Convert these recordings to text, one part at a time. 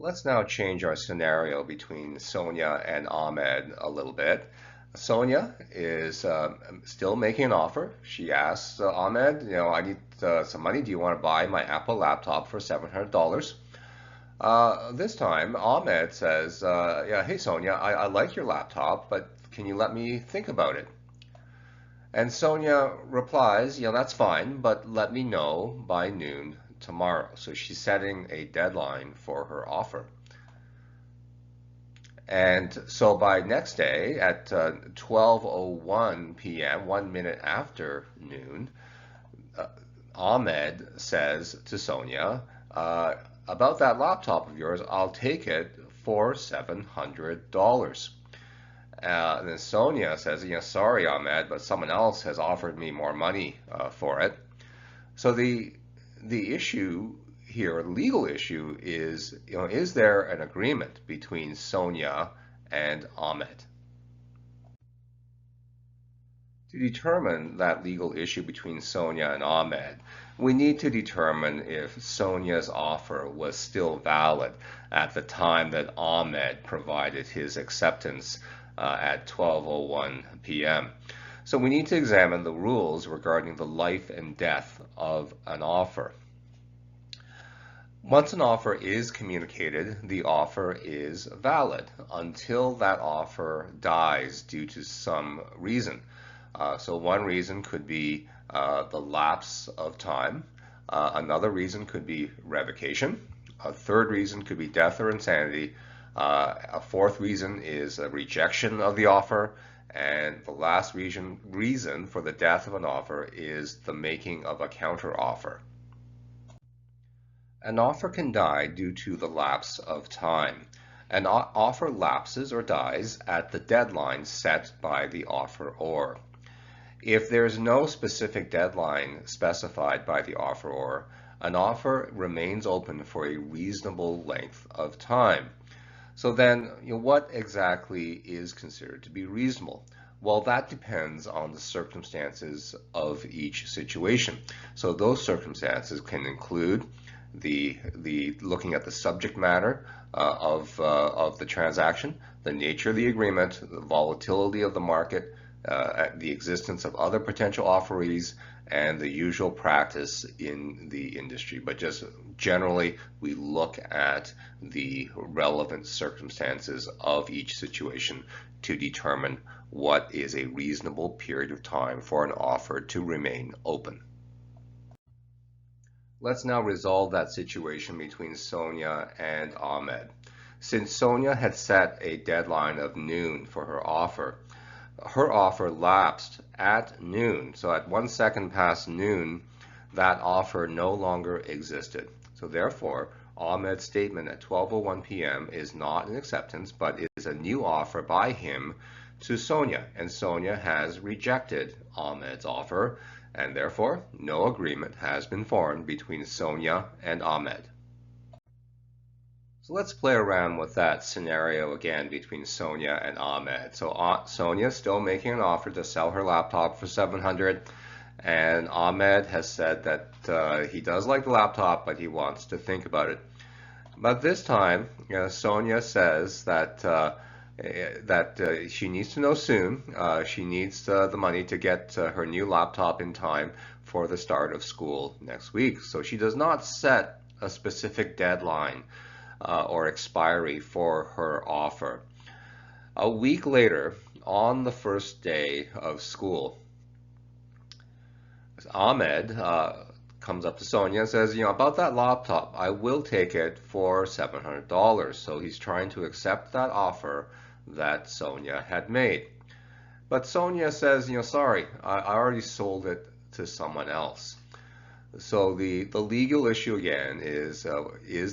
Let's now change our scenario between Sonia and Ahmed a little bit. Sonia is still making an offer. She asks Ahmed, I need some money. Do you want to buy my Apple laptop for $700? This time, Ahmed says, yeah, hey, Sonia, I like your laptop, but can you let me think about it? And Sonia replies, that's fine, but let me know by noon tomorrow. So she's setting a deadline for her offer. And so by next day at 12:01 p.m., 1 minute after noon, uh, Ahmed says to Sonia, about that laptop of yours, I'll take it for $700. And then Sonia says, sorry, Ahmed, but someone else has offered me more money for it. So the issue here, legal issue, is there an agreement between Sonia and Ahmed? To determine that legal issue between Sonia and Ahmed, we need to determine if Sonia's offer was still valid at the time that Ahmed provided his acceptance at 12:01 p.m. So we need to examine the rules regarding the life and death of an offer. Once an offer is communicated, the offer is valid until that offer dies due to some reason. So one reason could be the lapse of time. Another reason could be revocation. A third reason could be death or insanity. A fourth reason is a rejection of the offer. And the last reason for the death of an offer is the making of a counteroffer. An offer can die due to the lapse of time. An offer lapses or dies at the deadline set by the offeror. If there is no specific deadline specified by the offeror, an offer remains open for a reasonable length of time. So then, what exactly is considered to be reasonable? Well, that depends on the circumstances of each situation. So those circumstances can include the looking at the subject matter of the transaction, the nature of the agreement, the volatility of the market, the existence of other potential offerees, and the usual practice in the industry. But just generally, we look at the relevant circumstances of each situation to determine what is a reasonable period of time for an offer to remain open. Let's now resolve that situation between Sonia and Ahmed. Since Sonia had set a deadline of noon for her offer lapsed at noon. So at 1 second past noon, that offer no longer existed. So therefore, Ahmed's statement at 12:01 p.m. is not an acceptance, but is a new offer by him to Sonia, and Sonia has rejected Ahmed's offer, and therefore no agreement has been formed between Sonia and Ahmed. So let's play around with that scenario again between Sonia and Ahmed. So Sonia is still making an offer to sell her laptop for $700, and Ahmed has said that he does like the laptop, but he wants to think about it. But this time, Sonia says that she needs to know soon. She needs the money to get her new laptop in time for the start of school next week. So she does not set a specific deadline or expiry for her offer. A week later, on the first day of school, Ahmed comes up to Sonia and says, about that laptop, I will take it for $700. So he's trying to accept that offer that Sonia had made. But Sonia says, sorry, I already sold it to someone else. So the legal issue again is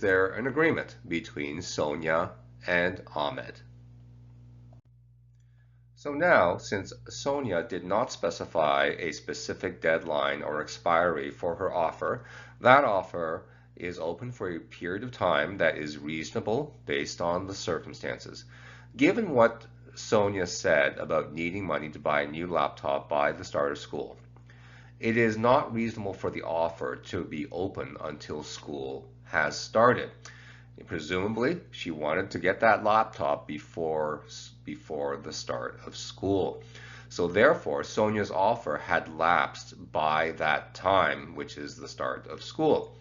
there an agreement between Sonia and Ahmed? So now, since Sonia did not specify a specific deadline or expiry for her offer, that offer is open for a period of time that is reasonable based on the circumstances. Given what Sonia said about needing money to buy a new laptop by the start of school, it is not reasonable for the offer to be open until school has started. Presumably, she wanted to get that laptop before the start of school. So therefore, Sonia's offer had lapsed by that time, which is the start of school.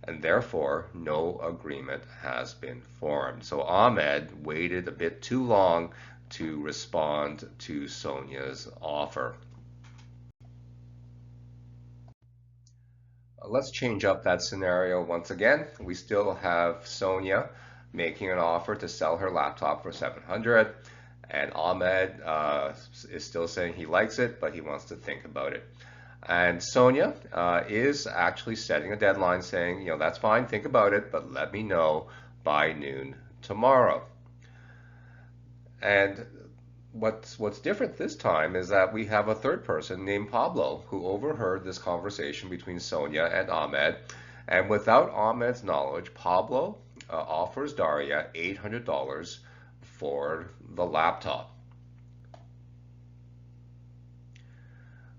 And therefore, no agreement has been formed. So Ahmed waited a bit too long to respond to Sonia's offer. Let's change up that scenario once again. We still have Sonia making an offer to sell her laptop for $700, and Ahmed is still saying he likes it, but he wants to think about it. And Sonia is actually setting a deadline saying, that's fine, think about it, but let me know by noon tomorrow. And what's different this time is that we have a third person named Pablo who overheard this conversation between Sonia and Ahmed. And without Ahmed's knowledge, Pablo offers Daria $800 for the laptop.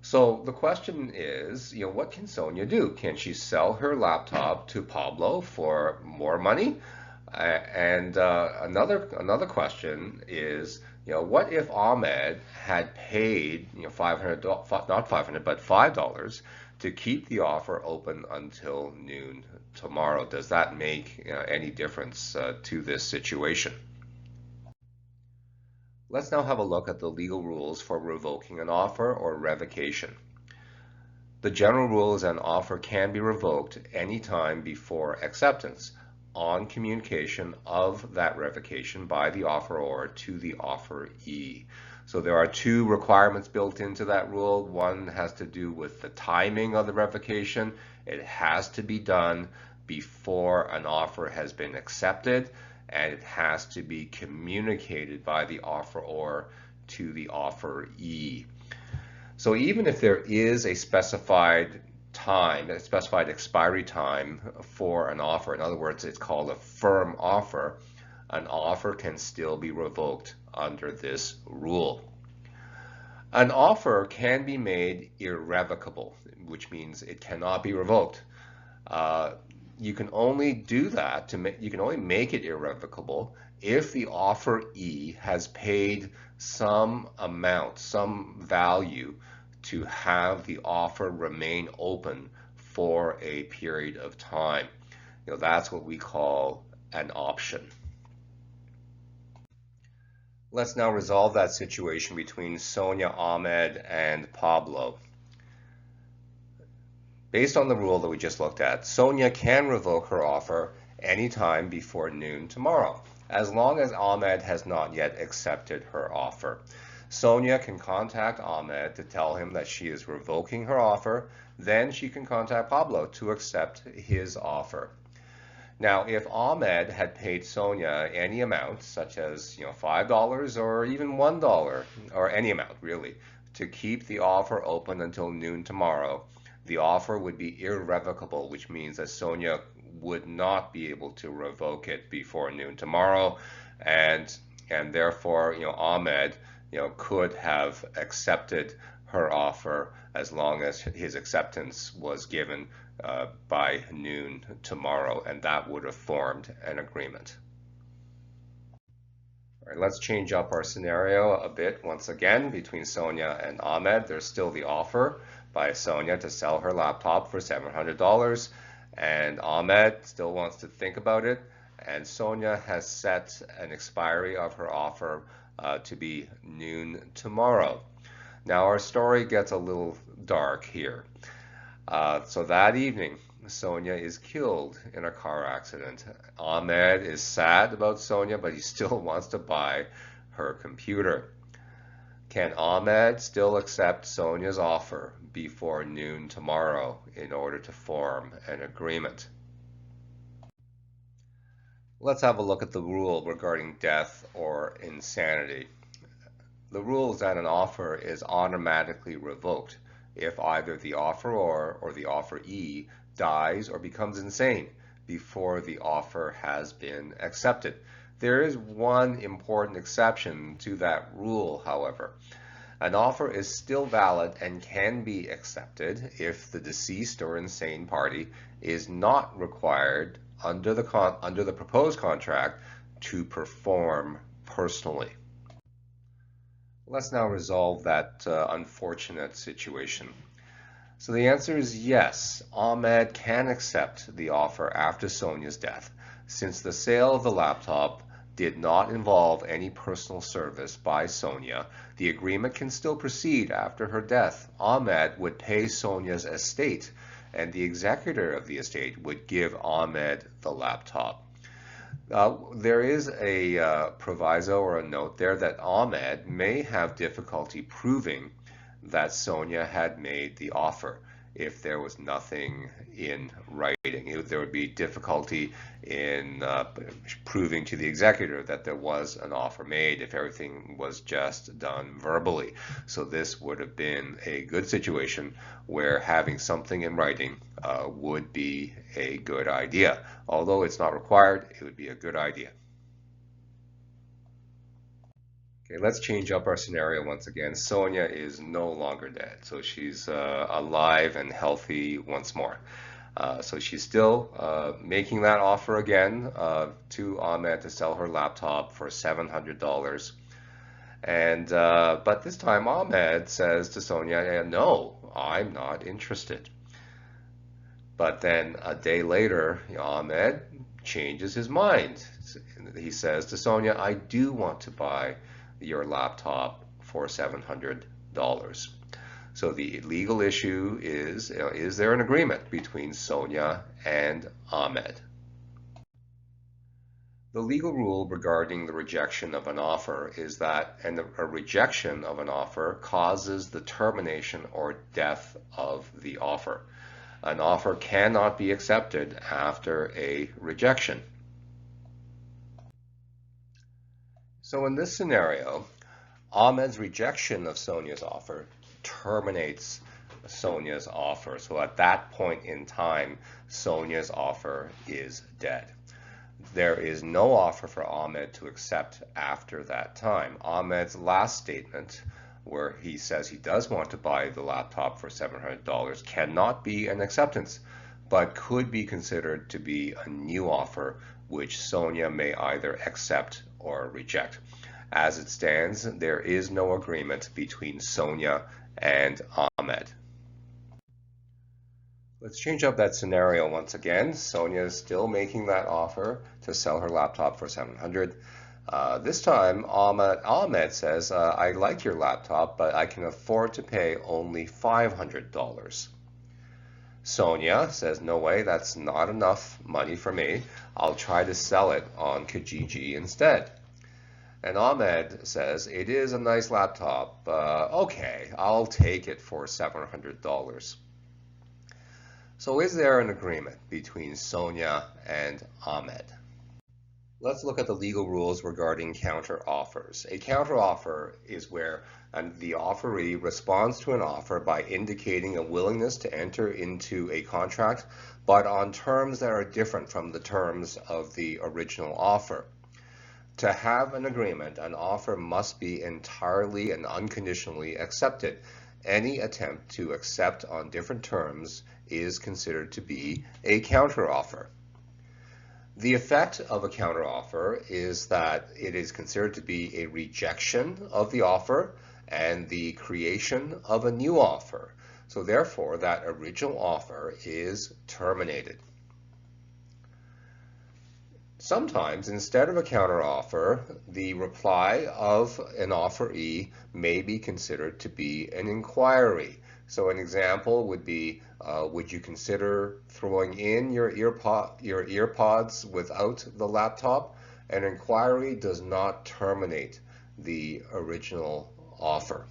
So the question is, what can Sonia do? Can she sell her laptop to Pablo for more money? And another question is, what if Ahmed had paid, $500, not $500, but $5 to keep the offer open until noon tomorrow? Does that make any difference to this situation? Let's now have a look at the legal rules for revoking an offer or revocation. The general rule is an offer can be revoked anytime before acceptance on communication of that revocation by the offeror to the offeree. So there are two requirements built into that rule. One has to do with the timing of the revocation. It has to be done before an offer has been accepted, and it has to be communicated by the offeror to the offeree. So even if there is a specified expiry time for an offer, in other words, it's called a firm offer, an offer can still be revoked under this rule. An offer can be made irrevocable, which means it cannot be revoked. You can only do that, you can only make it irrevocable if the offeree has paid some amount, some value to have the offer remain open for a period of time. That's what we call an option. Let's now resolve that situation between Sonia, Ahmed, and Pablo. Based on the rule that we just looked at, Sonia can revoke her offer anytime before noon tomorrow, as long as Ahmed has not yet accepted her offer. Sonia can contact Ahmed to tell him that she is revoking her offer. Then she can contact Pablo to accept his offer. Now, if Ahmed had paid Sonia any amount, such as $5 or even $1, or any amount really, to keep the offer open until noon tomorrow, the offer would be irrevocable, which means that Sonia would not be able to revoke it before noon tomorrow, and therefore, Ahmed, could have accepted her offer as long as his acceptance was given by noon tomorrow, and that would have formed an agreement. All right, let's change up our scenario a bit once again between Sonia and Ahmed. There's still the offer by Sonia to sell her laptop for $700, and Ahmed still wants to think about it, and Sonia has set an expiry of her offer to be noon tomorrow. Now our story gets a little dark here. So that evening, Sonia is killed in a car accident. Ahmed is sad about Sonia, but he still wants to buy her computer. Can Ahmed still accept Sonia's offer before noon tomorrow in order to form an agreement? Let's have a look at the rule regarding death or insanity. The rule is that an offer is automatically revoked if either the offeror or the offeree dies or becomes insane before the offer has been accepted. There is one important exception to that rule, however. An offer is still valid and can be accepted if the deceased or insane party is not required under the proposed contract to perform personally. Let's now resolve that unfortunate situation. So the answer is yes, Ahmed can accept the offer after Sonia's death, since the sale of the laptop did not involve any personal service by Sonia. The agreement can still proceed after her death. Ahmed would pay Sonia's estate, and the executor of the estate would give Ahmed the laptop. There is a proviso or a note there that Ahmed may have difficulty proving that Sonia had made the offer if there was nothing in writing. There would be difficulty in proving to the executor that there was an offer made if everything was just done verbally. So this would have been a good situation where having something in writing would be a good idea. Although it's not required, it would be a good idea. Okay, let's change up our scenario once again. Sonia is no longer dead, so she's alive and healthy once more. So she's still making that offer again to Ahmed to sell her laptop for $700. And but this time Ahmed says to Sonia, "No, I'm not interested." But then a day later, Ahmed changes his mind. He says to Sonia, "I do want to buy your laptop for $700. So the legal issue is there an agreement between Sonia and Ahmed? The legal rule regarding the rejection of an offer is that a rejection of an offer causes the termination or death of the offer. An offer cannot be accepted after a rejection. So in this scenario, Ahmed's rejection of Sonia's offer terminates Sonia's offer. So at that point in time, Sonia's offer is dead. There is no offer for Ahmed to accept after that time. Ahmed's last statement, where he says he does want to buy the laptop for $700, cannot be an acceptance, but could be considered to be a new offer which Sonia may either accept or reject. As it stands, there is no agreement between Sonia and Ahmed. Let's change up that scenario once again. Sonia is still making that offer to sell her laptop for $700. This time, Ahmed says, "I like your laptop, but I can afford to pay only $500. Sonia says, "No way, that's not enough money for me. I'll try to sell it on Kijiji instead." And Ahmed says, "It is a nice laptop. Okay, I'll take it for $700. So is there an agreement between Sonia and Ahmed? Let's look at the legal rules regarding counter-offers. A counter-offer is where the offeree responds to an offer by indicating a willingness to enter into a contract, but on terms that are different from the terms of the original offer. To have an agreement, an offer must be entirely and unconditionally accepted. Any attempt to accept on different terms is considered to be a counteroffer. The effect of a counteroffer is that it is considered to be a rejection of the offer and the creation of a new offer. So therefore, that original offer is terminated. Sometimes, instead of a counteroffer, the reply of an offeree may be considered to be an inquiry. So an example would be, would you consider throwing in your earpods without the laptop? An inquiry does not terminate the original offer.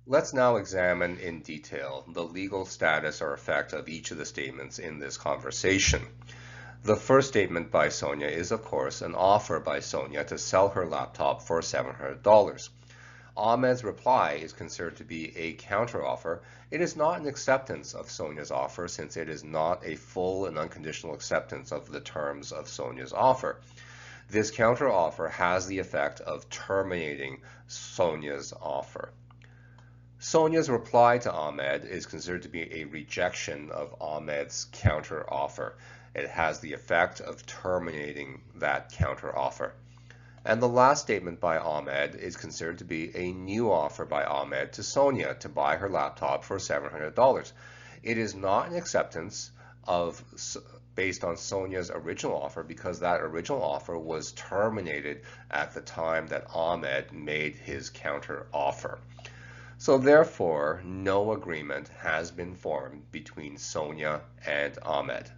Let's now examine in detail the legal status or effect of each of the statements in this conversation. The first statement by Sonia is, of course, an offer by Sonia to sell her laptop for $700. Ahmed's reply is considered to be a counteroffer. It is not an acceptance of Sonia's offer, since it is not a full and unconditional acceptance of the terms of Sonia's offer. This counteroffer has the effect of terminating Sonia's offer. Sonia's reply to Ahmed is considered to be a rejection of Ahmed's counter-offer. It has the effect of terminating that counter-offer. And the last statement by Ahmed is considered to be a new offer by Ahmed to Sonia to buy her laptop for $700. It is not an acceptance of based on Sonia's original offer because that original offer was terminated at the time that Ahmed made his counter offer. So therefore, no agreement has been formed between Sonia and Ahmed.